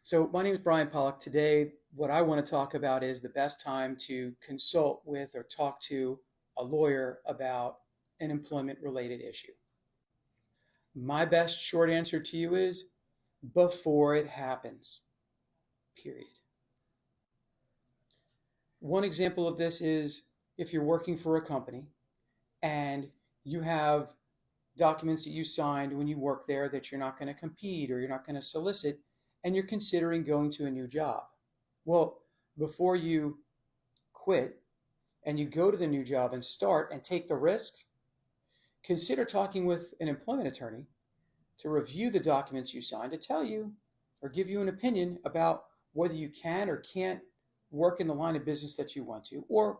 So my name is Brian Pollock. Today, what I want to talk about is the best time to consult with or talk to a lawyer about an employment-related issue. My best short answer to you is before it happens, period. One example of this is if you're working for a company and you have documents that you signed when you work there that you're not going to compete or you're not going to solicit, and you're considering going to a new job. Well, before you quit and you go to the new job and start and take the risk, consider talking with an employment attorney to review the documents you signed to tell you or give you an opinion about whether you can or can't work in the line of business that you want to, or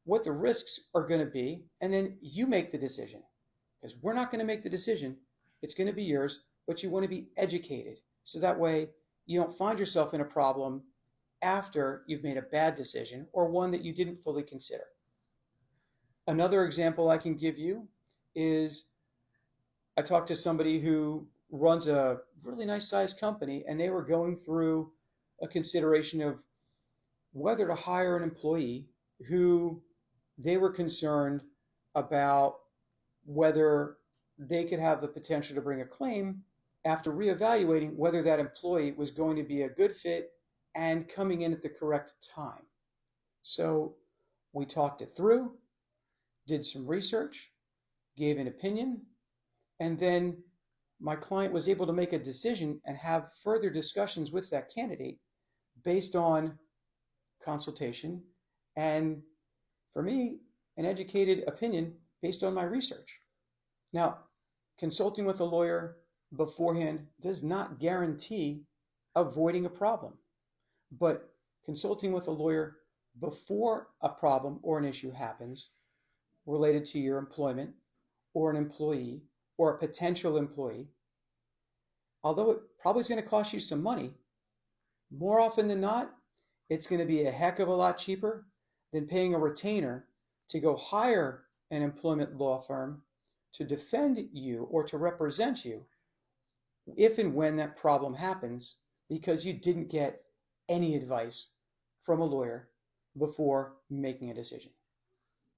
what the risks are going to be, and then you make the decision. Because we're not going to make the decision, it's going to be yours, but you want to be educated so that way you don't find yourself in a problem after you've made a bad decision or one that you didn't fully consider. Another example I can give you is I talked to somebody who runs a really nice sized company, and they were going through a consideration of whether to hire an employee who they were concerned about whether they could have the potential to bring a claim after reevaluating whether that employee was going to be a good fit and coming in at the correct time. So we talked it through, did some research, gave an opinion, and then my client was able to make a decision and have further discussions with that candidate based on consultation and, for me, an educated opinion based on my research. Now, consulting with a lawyer beforehand does not guarantee avoiding a problem, but consulting with a lawyer before a problem or an issue happens related to your employment or an employee or a potential employee, although it probably is going to cost you some money, more often than not, it's going to be a heck of a lot cheaper than paying a retainer to go hire an employment law firm to defend you or to represent you if and when that problem happens because you didn't get any advice from a lawyer before making a decision.